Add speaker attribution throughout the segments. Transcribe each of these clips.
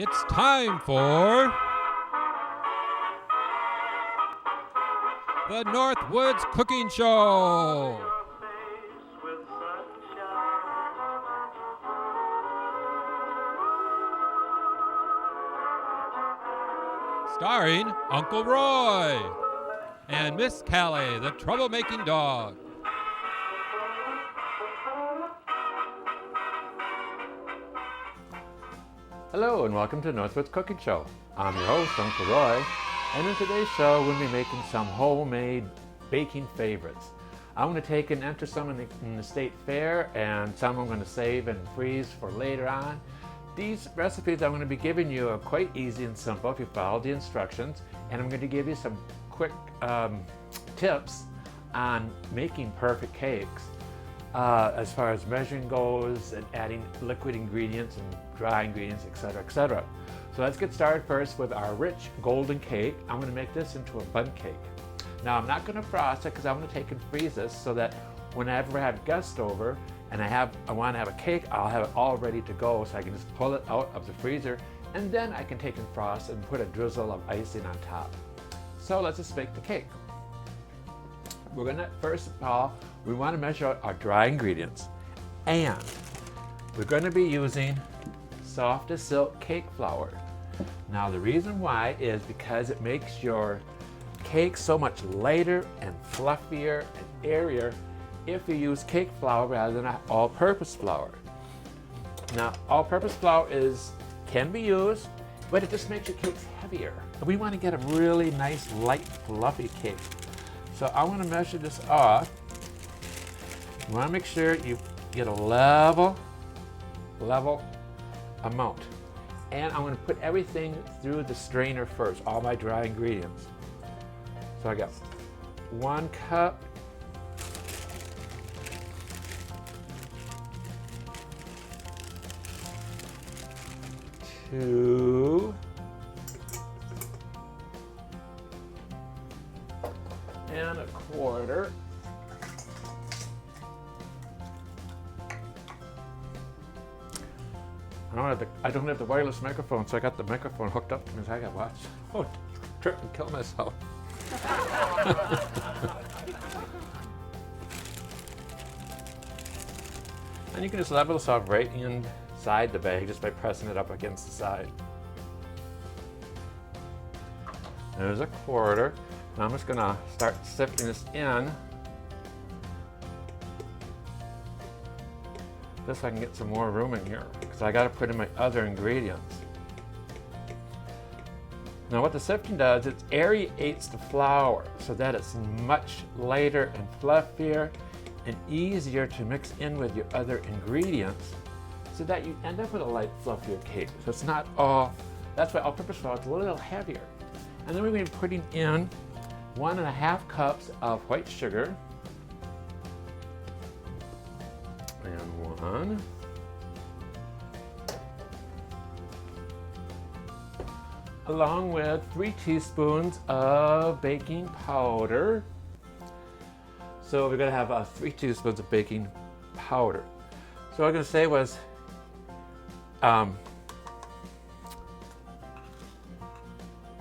Speaker 1: It's time for the Northwoods Cooking Show. Starring Uncle Roy and Miss Callie, the troublemaking dog.
Speaker 2: Hello and welcome to Northwoods Cooking Show. I'm your host, Uncle Roy, and in today's show we'll be making some homemade baking favorites. I'm going to take and enter some in the state fair, and some I'm going to save and freeze for later on. These recipes I'm going to be giving you are quite easy and simple if you follow the instructions, and I'm going to give you some quick tips on making perfect cakes. As far as measuring goes and adding liquid ingredients and dry ingredients, etc., etc. So let's get started first with our rich golden cake. I'm going to make this into a bundt cake. Now I'm not going to frost it because I'm going to take and freeze this so that whenever I have guests over and I want to have a cake, I'll have it all ready to go, so I can just pull it out of the freezer and then I can take and frost and put a drizzle of icing on top. So let's just make the cake. We're going to, first of all, we want to measure out our dry ingredients, and we're going to be using soft as silk cake flour. Now the reason why is because it makes your cake so much lighter and fluffier and airier if you use cake flour rather than all-purpose flour. Now all-purpose flour can be used, but it just makes your cakes heavier. We want to get a really nice light fluffy cake. So I want to measure this off. You want to make sure you get a level amount. And I'm going to put everything through the strainer first, all my dry ingredients. So I got 1 cup, two, and 1/4. I don't have the wireless microphone, so I got the microphone hooked up to me, so I got to watch. Trip and kill myself. And you can just level this off right inside the bag just by pressing it up against the side. There's 1/4. Now I'm just going to start sifting this in, just so I can get some more room in here, because I got to put in my other ingredients. Now what the sifting does, it aerates the flour so that it's much lighter and fluffier and easier to mix in with your other ingredients, so that you end up with a light, fluffier cake. So it's not all, that's why all-purpose flour is a little heavier. And then we're going to be putting in 1.5 cups of white sugar, and 1, along with 3 teaspoons of baking powder. So we're going to have 3 teaspoons of baking powder. So what I'm going to say was,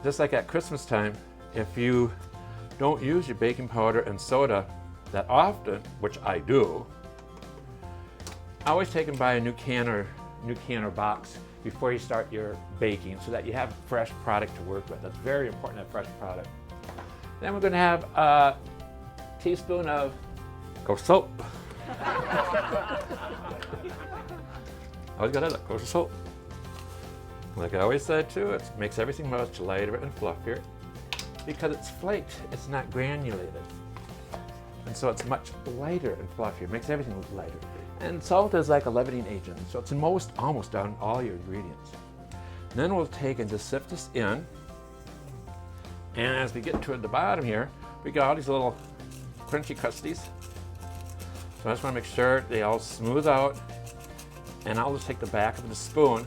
Speaker 2: just like at Christmas time, if you don't use your baking powder and soda that often, which I do, I always take and buy a new can or box before you start your baking, so that you have fresh product to work with. That's very important, that fresh product. Then we're going to have a teaspoon of kosher salt. Always got that kosher salt. Like I always said too, it makes everything much lighter and fluffier because it's flaked, it's not granulated. And so it's much lighter and fluffier, it makes everything look lighter. And salt is like a leavening agent, so it's almost on all your ingredients. And then we'll take and just sift this in. And as we get toward the bottom here, we got all these little crunchy crusties. So I just want to make sure they all smooth out. And I'll just take the back of the spoon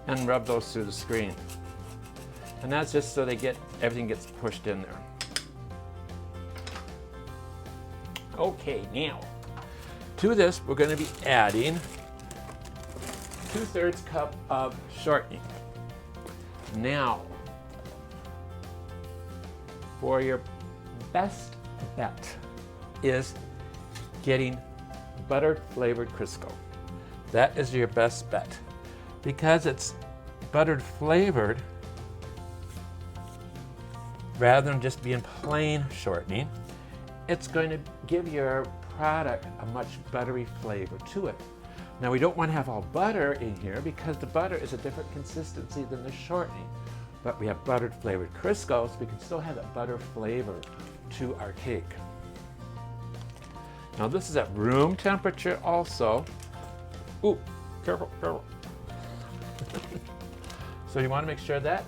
Speaker 2: and rub those through the screen. And that's just so everything gets pushed in there. Okay, now to this we're going to be adding 2/3 cup of shortening. Now, for your best bet is getting buttered flavored Crisco. That is your best bet. Because it's buttered flavored, rather than just being plain shortening, it's going to give your product a much buttery flavor to it. Now we don't want to have all butter in here because the butter is a different consistency than the shortening. But we have buttered flavored Crisco, so we can still have that butter flavor to our cake. Now this is at room temperature also. Ooh, careful, careful. So you want to make sure that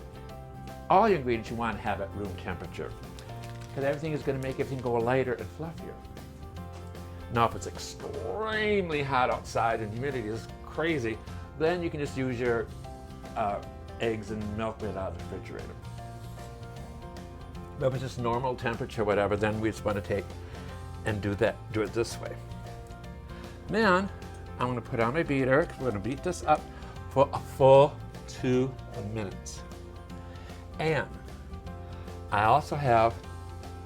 Speaker 2: all your ingredients you want to have at room temperature, because everything is going to make everything go lighter and fluffier. Now if it's extremely hot outside and humidity is crazy, then you can just use your eggs and milk right out of the refrigerator. But if it's just normal temperature, whatever, then we just want to take and do it this way. Then I'm going to put on my beater, because we're going to beat this up for a full 2 minutes. And I also have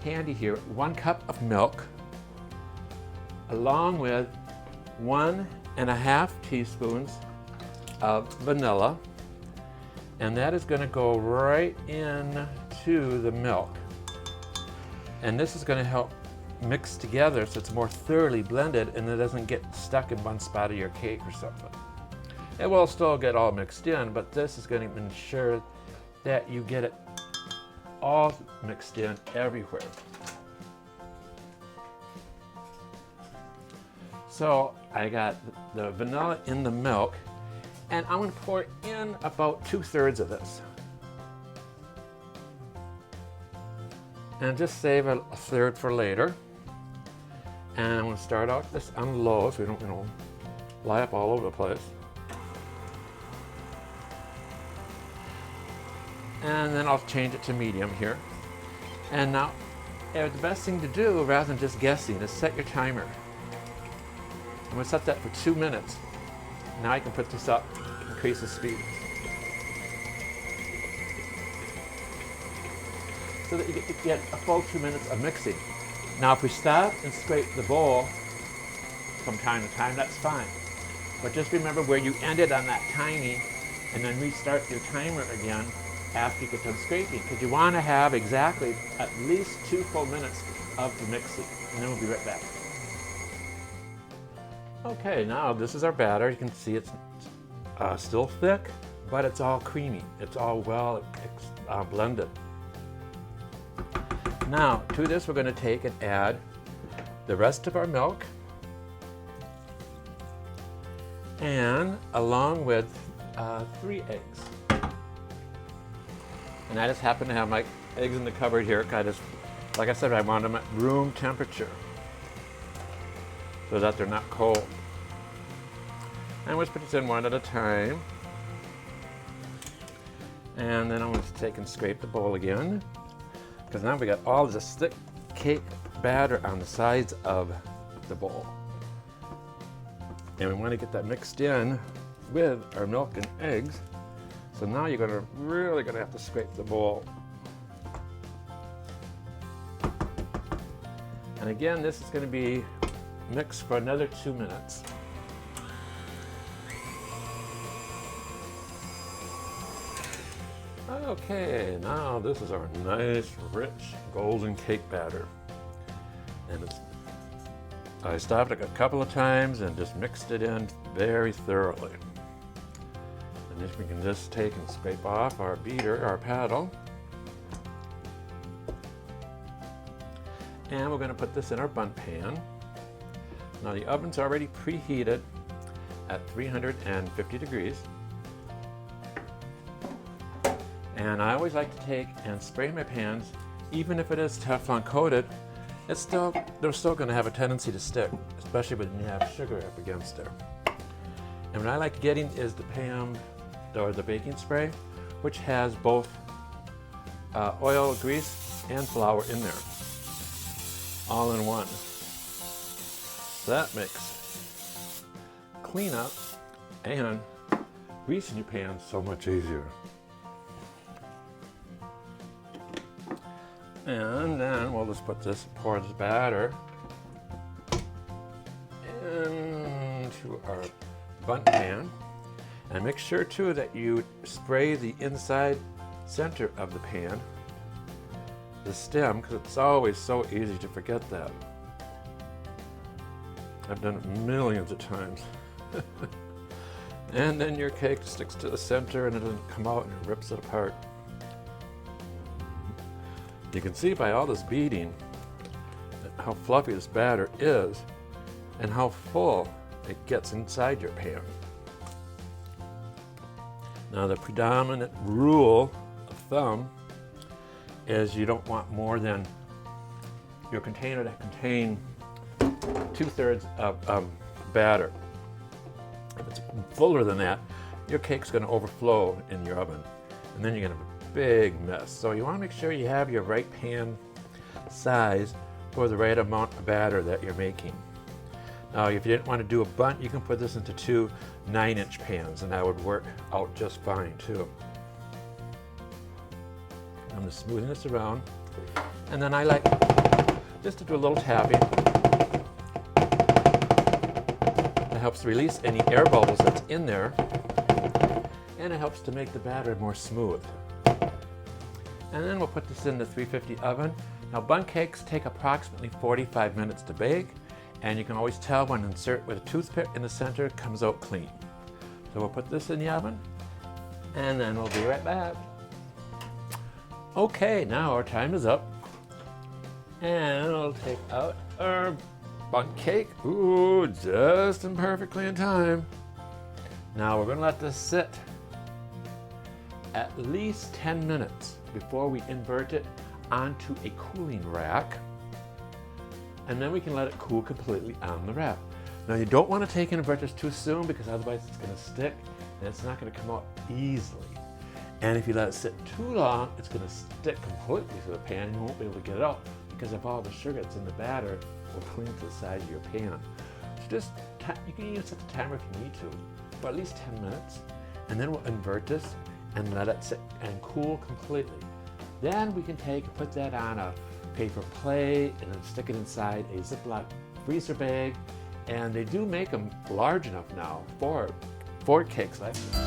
Speaker 2: handy here 1 cup of milk, along with 1.5 teaspoons of vanilla, and that is going to go right into the milk. And this is going to help mix together so it's more thoroughly blended and it doesn't get stuck in one spot of your cake or something. It will still get all mixed in, but this is going to ensure that you get it all mixed in everywhere. So I got the vanilla in the milk, and I'm going to pour in about 2/3 of this. And just save a third for later. And I'm going to start out this on low so we don't, lie up all over the place. And then I'll change it to medium here. And now, the best thing to do, rather than just guessing, is set your timer. I'm going to set that for 2 minutes. Now I can put this up, increase the speed. So that you get a full 2 minutes of mixing. Now if we stop and scrape the bowl from time to time, that's fine. But just remember where you ended on that timing, and then restart your timer again after you get done scraping, because you want to have exactly at least 2 full minutes of the mixing, and then we'll be right back. Okay, now this is our batter. You can see it's still thick, but it's all creamy. It's all well blended. Now to this we're going to take and add the rest of our milk, and along with 3 eggs. And I just happen to have my eggs in the cupboard here. Like I said, I want them at room temperature so that they're not cold. And we'll just put this in one at a time. And then I'm going to take and scrape the bowl again, because now we got all this thick cake batter on the sides of the bowl. And we want to get that mixed in with our milk and eggs. So now you're really going to have to scrape the bowl. And again, this is going to be mixed for another 2 minutes. Okay, now this is our nice, rich, golden cake batter. And I stopped it a couple of times and just mixed it in very thoroughly. And if we can just take and scrape off our beater, our paddle. And we're going to put this in our Bundt pan. Now the oven's already preheated at 350 degrees. And I always like to take and spray my pans, even if it is Teflon coated, they're still going to have a tendency to stick, especially when you have sugar up against there. And what I like getting is the pan, or the baking spray, which has both oil, grease, and flour in there, all in one. So that makes cleanup and greasing your pan so much easier. And then we'll just pour this batter into our Bundt pan. And make sure too that you spray the inside center of the pan, the stem, because it's always so easy to forget that. I've done it millions of times. And then your cake sticks to the center and it doesn't come out and it rips it apart. You can see by all this beating how fluffy this batter is and how full it gets inside your pan. Now the predominant rule of thumb is you don't want more than your container to contain 2/3 of batter. If it's fuller than that, your cake's going to overflow in your oven, and then you're going to have a big mess. So you want to make sure you have your right pan size for the right amount of batter that you're making. Now, if you didn't want to do a bundt, you can put this into 2 9-inch pans, and that would work out just fine too. I'm just smoothing this around, and then I like just to do a little tapping. It helps release any air bubbles that's in there, and it helps to make the batter more smooth. And then we'll put this in the 350 oven. Now, Bundt cakes take approximately 45 minutes to bake, and you can always tell when insert with a toothpick in the center, it comes out clean. So we'll put this in the oven, and then we'll be right back. Okay, now our time is up, and we'll take out our Bundt cake. Ooh, just and perfectly in time. Now we're gonna let this sit at least 10 minutes before we invert it onto a cooling rack, and then we can let it cool completely on the rack. Now you don't want to take and invert this too soon, because otherwise it's going to stick and it's not going to come out easily. And if you let it sit too long, it's going to stick completely to the pan and you won't be able to get it out, because of all the sugar that's in the batter will cling to the side of your pan. So just, you can even set the timer if you need to, for at least 10 minutes. And then we'll invert this and let it sit and cool completely. Then we can put that on a paper plate and then stick it inside a Ziploc freezer bag. And they do make them large enough now for cakes like this.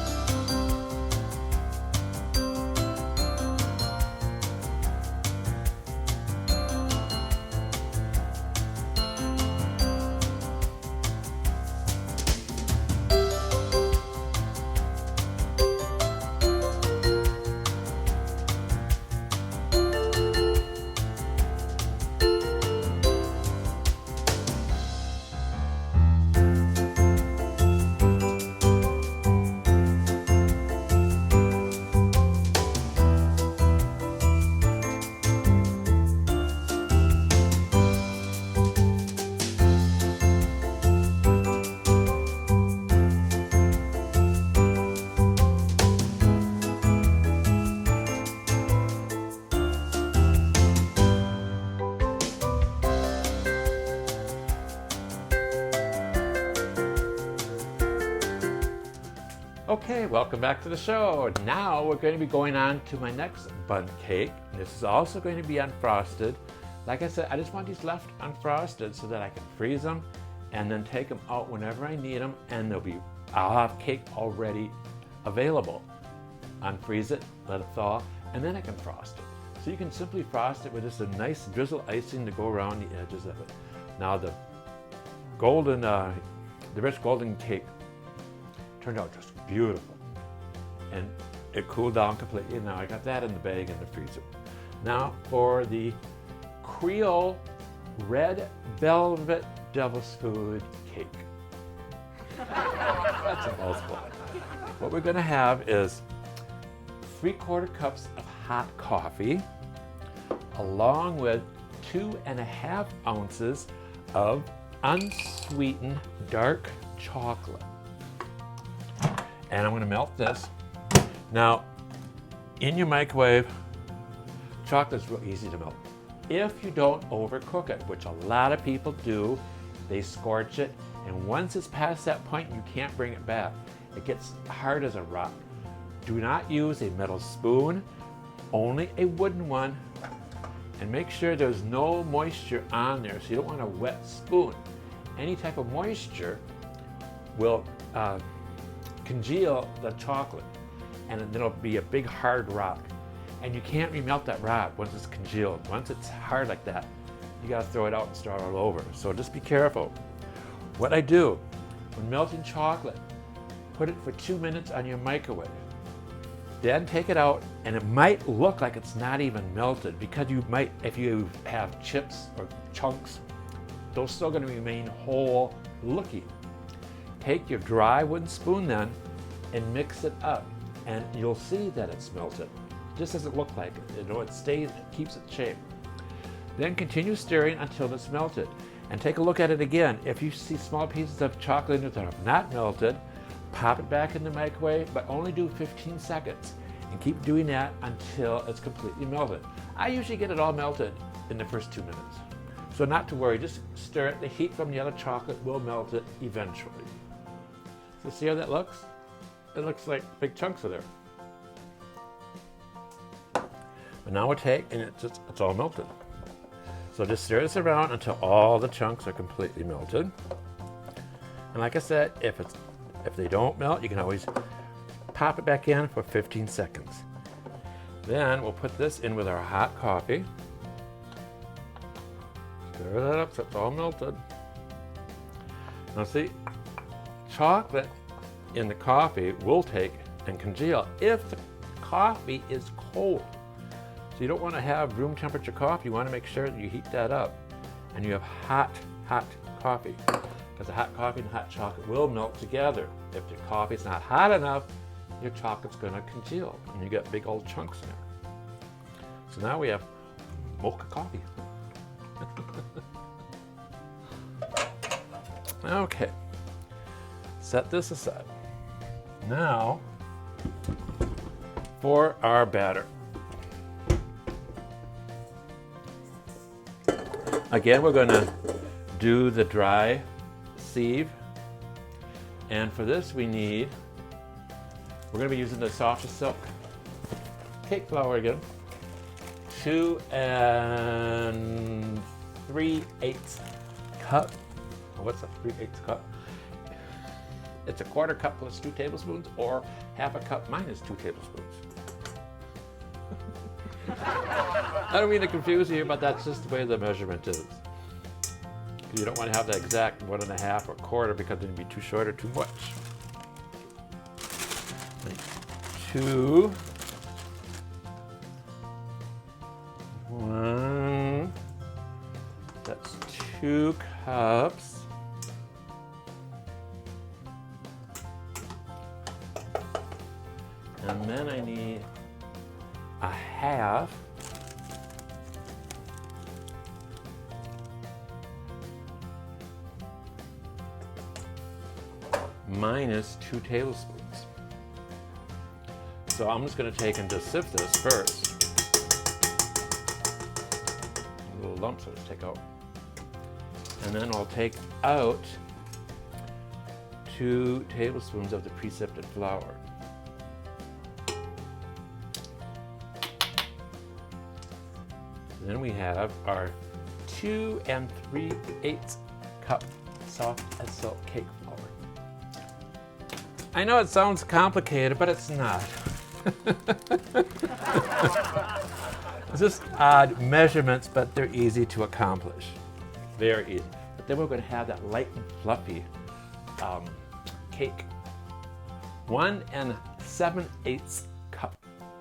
Speaker 2: Okay, welcome back to the show. Now we're going to be going on to my next Bundt cake. This is also going to be unfrosted. Like I said, I just want these left unfrosted so that I can freeze them and then take them out whenever I need them, and I'll have cake already available. Unfreeze it, let it thaw, and then I can frost it. So you can simply frost it with just a nice drizzle icing to go around the edges of it. Now the rich golden cake turned out just beautiful, and it cooled down completely. Now I got that in the bag in the freezer. Now for the Creole red velvet devil's food cake. That's a mouthful. What we're going to have is 3/4 cups of hot coffee, along with 2.5 ounces of unsweetened dark chocolate. And I'm going to melt this. Now, in your microwave, chocolate's real easy to melt. If you don't overcook it, which a lot of people do, they scorch it, and once it's past that point, you can't bring it back. It gets hard as a rock. Do not use a metal spoon, only a wooden one, And make sure there's no moisture on there, so you don't want a wet spoon. Any type of moisture will congeal the chocolate, and then it'll be a big hard rock. And you can't remelt that rock once it's congealed. Once it's hard like that, you gotta throw it out and start all over. So just be careful. What I do, when melting chocolate, put it for 2 minutes on your microwave. Then take it out, and it might look like it's not even melted because you might, if you have chips or chunks, those still gonna remain whole looking. Take your dry wooden spoon then and mix it up, and you'll see that it's melted. It just doesn't look like it. You know, it stays, it keeps its shape. Then continue stirring until it's melted. And take a look at it again. If you see small pieces of chocolate in it that are not melted, pop it back in the microwave, but only do 15 seconds. And keep doing that until it's completely melted. I usually get it all melted in the first 2 minutes. So not to worry, just stir it. The heat from the other chocolate will melt it eventually. So see how that looks? It looks like big chunks of there. But now we'll take, and it's all melted. So just stir this around until all the chunks are completely melted. And like I said, if they don't melt, you can always pop it back in for 15 seconds. Then we'll put this in with our hot coffee. Stir that up so it's all melted. Now see, chocolate in the coffee will take and congeal if the coffee is cold. So you don't want to have room temperature coffee. You want to make sure that you heat that up and you have hot coffee, because the hot coffee and hot chocolate will melt together. If the coffee's not hot enough, your chocolate's going to congeal and you get big old chunks in there. So now we have mocha coffee. Okay, set this aside. Now for our batter. Again, we're going to do the dry sieve, and for this we're going to be using the soft silk cake flour again. 2 3/8 cup. What's a 3/8 cup? It's a 1/4 cup plus 2 tablespoons, or 1/2 cup minus 2 tablespoons. I don't mean to confuse you, but that's just the way the measurement is. You don't want to have the exact 1.5 or 1/4, because then it'd be too short or too much. 2, 1, that's 2 cups. And then I need 1/2 minus 2 tablespoons. So I'm just going to take and just sift this first. Little lumps I'll just take out. And then I'll take out 2 tablespoons of the pre-sifted flour. Then we have our 2 3/8 cup soft as silk cake flour. I know it sounds complicated, but it's not. It's just odd measurements, but they're easy to accomplish. Very easy. But then we're going to have that light and fluffy cake. 1 7/8 cup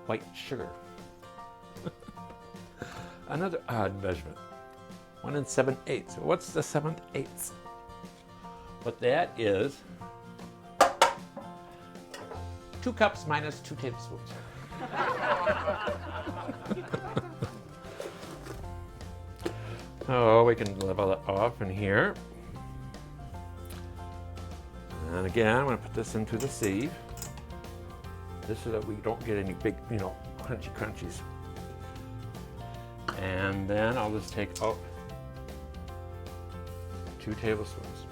Speaker 2: white sugar. Another odd measurement. 1 7/8. So what's the 7/8? What that is, 2 cups minus 2 tablespoons. Oh, we can level it off in here. And again, I'm going to put this into the sieve. This so that we don't get any big, crunchy crunchies. And then I'll just take out 2 tablespoons.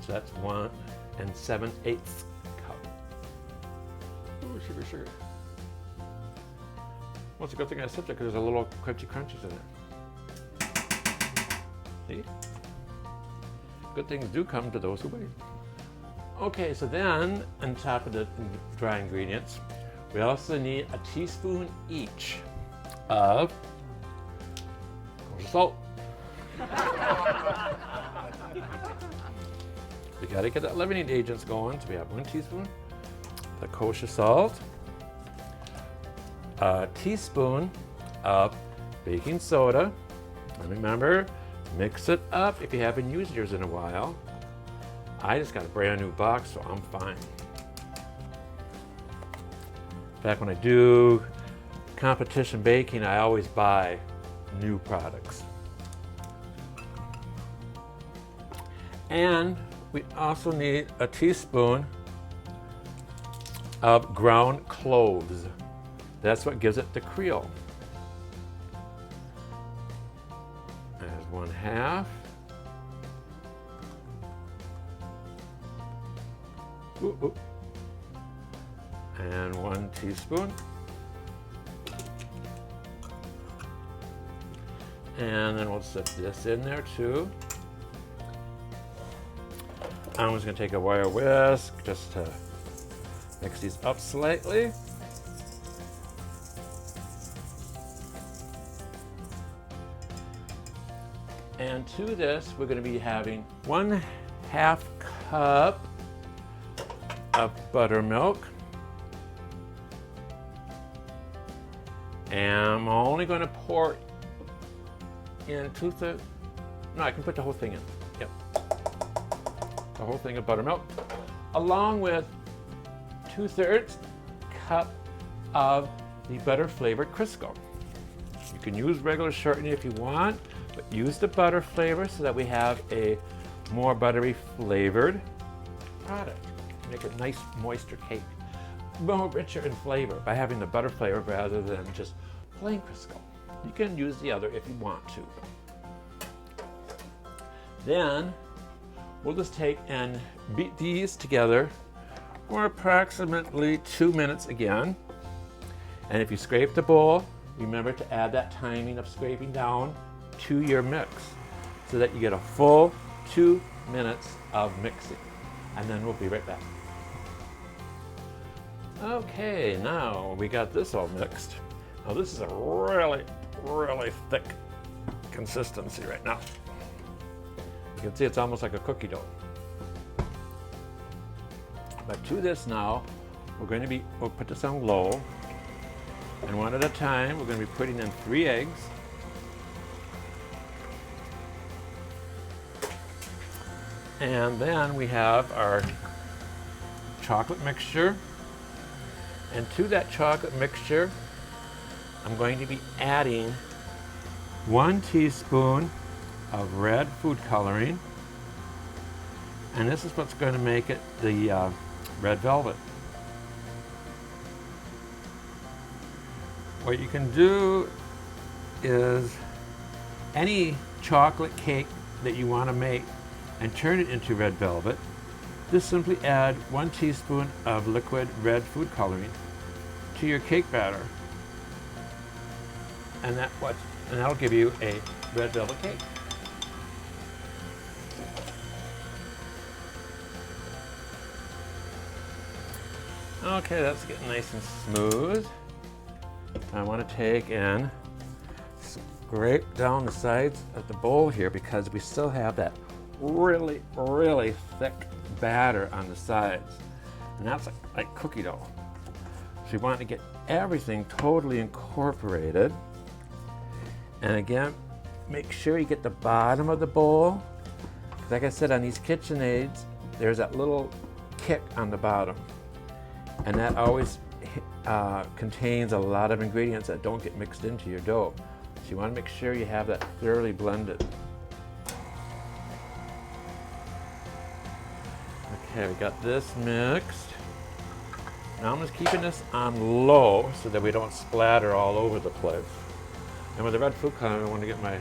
Speaker 2: So that's 1 7/8 cup. sugar, sugar. Well, it's a good thing I said that because there's a little crunchy crunchies in there. See? Good things do come to those who wait. Okay, so then on top of the dry ingredients, we also need a teaspoon each of kosher salt. We got to get that leavening agents going, so we have 1 teaspoon of kosher salt, a teaspoon of baking soda, and remember, mix it up if you haven't used yours in a while. I just got a brand new box, so I'm fine. In fact, when I do competition baking, I always buy new products. And we also need a teaspoon of ground cloves. That's what gives it the Creole. There's 1/2. And 1 teaspoon. And then we'll set this in there too. I'm just going to take a wire whisk just to mix these up slightly. And to this, we're going to be having 1/2 cup of buttermilk. And I'm only going to pour in 2/3. No, I can put the whole thing in. Yep. The whole thing of buttermilk, along with 2/3 cup of the butter flavored Crisco. You can use regular shortening if you want, but use the butter flavor so that we have a more buttery flavored product. Make a nice moister cake, more richer in flavor by having the butter flavor rather than just plain Crisco. You can use the other if you want to. Then we'll just take and beat these together for approximately 2 minutes again. And if you scrape the bowl, remember to add that timing of scraping down to your mix so that you get a full 2 minutes of mixing. And then we'll be right back. Okay, now we got this all mixed. Now this is a really, really thick consistency right now. You can see it's almost like a cookie dough. But to this now, we'll put this on low. And one at a time, we're going to be putting in 3 eggs. And then we have our chocolate mixture. And to that chocolate mixture, I'm going to be adding 1 teaspoon of red food coloring. And this is what's going to make it the red velvet. What you can do is any chocolate cake that you want to make and turn it into red velvet, just simply add 1 teaspoon of liquid red food coloring to your cake batter. And that'll give you a red velvet cake. Okay, that's getting nice and smooth. I want to take and scrape down the sides of the bowl here because we still have that really, really thick batter on the sides. And that's like cookie dough. So you want to get everything totally incorporated. And again, make sure you get the bottom of the bowl. Like I said, on these KitchenAids, there's that little kick on the bottom. And that always contains a lot of ingredients that don't get mixed into your dough. So you want to make sure you have that thoroughly blended. Okay, we got this mixed. Now I'm just keeping this on low so that we don't splatter all over the place. And with the red food coloring, I want to get my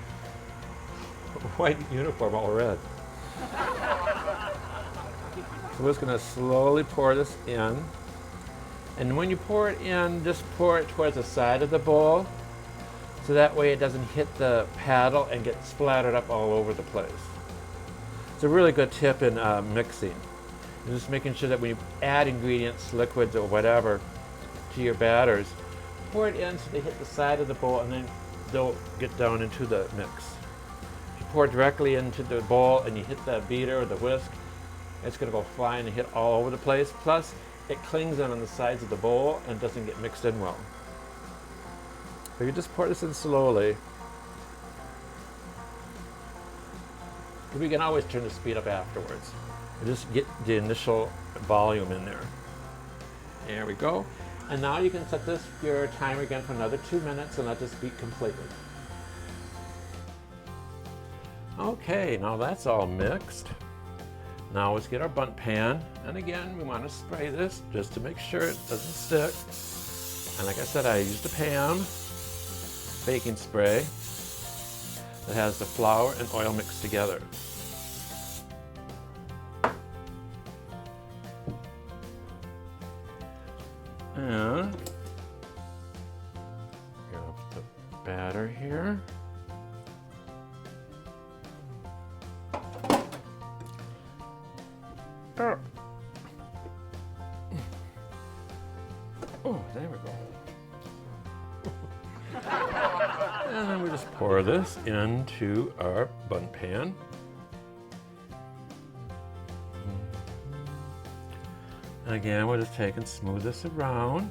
Speaker 2: white uniform all red. So we're just going to slowly pour this in. And when you pour it in, just pour it towards the side of the bowl, so that way it doesn't hit the paddle and get splattered up all over the place. It's a really good tip in mixing. And just making sure that when you add ingredients, liquids, or whatever to your batters, pour it in so they hit the side of the bowl and then they'll get down into the mix. If you pour directly into the bowl and you hit the beater or the whisk, it's going to go flying and hit all over the place. Plus, it clings on the sides of the bowl and doesn't get mixed in well. So you just pour this in slowly. We can always turn the speed up afterwards. And just get the initial volume in there. There we go. And now you can set this your timer again for another 2 minutes and let this beat completely. Okay, now that's all mixed. Now let's get our bundt pan. And again, we want to spray this just to make sure it doesn't stick. And like I said, I used a Pam baking spray that has the flour and oil mixed together. And grab the batter here. Oh, there we go. And then we just pour this into our bundt pan. And again, we'll just take and smooth this around,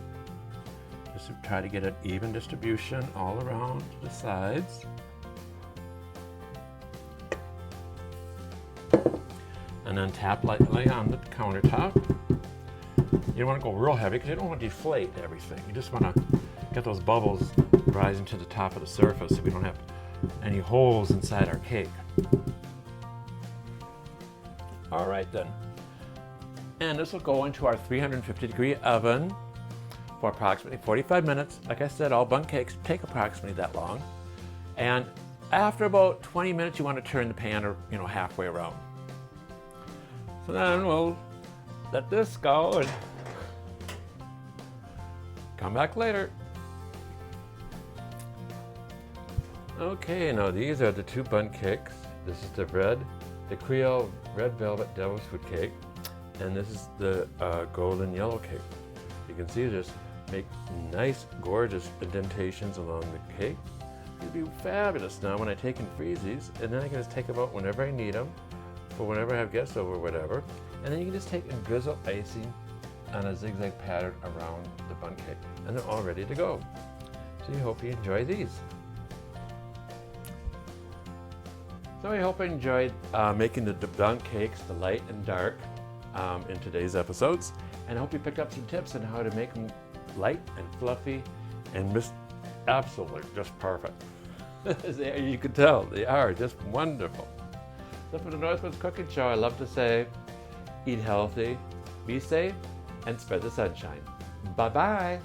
Speaker 2: just to try to get an even distribution all around the sides. And then tap lightly on the countertop. You don't want to go real heavy because you don't want to deflate everything. You just want to get those bubbles rising to the top of the surface so we don't have any holes inside our cake. All right then. And this will go into our 350-degree oven for approximately 45 minutes. Like I said, all bundt cakes take approximately that long. And after about 20 minutes, you want to turn the pan, halfway around. So then we'll let this go and come back later. Okay, now these are the two bundt cakes. This is the Creole red velvet devil's food cake. And this is the golden yellow cake. You can see just make nice, gorgeous indentations along the cake. It'd be fabulous now when I take and freeze these, and then I can just take them out whenever I need them, for whenever I have guests over or whatever. And then you can just take and drizzle icing on a zigzag pattern around the bundt cake, and they're all ready to go. So I hope you enjoy these. So I hope you enjoyed making the bundt cakes, the light and dark, in today's episodes, and I hope you picked up some tips on how to make them light and fluffy and absolutely just perfect. As you can tell, they are just wonderful. So for the Northwoods Cooking Show, I love to say, eat healthy, be safe, and spread the sunshine. Bye-bye.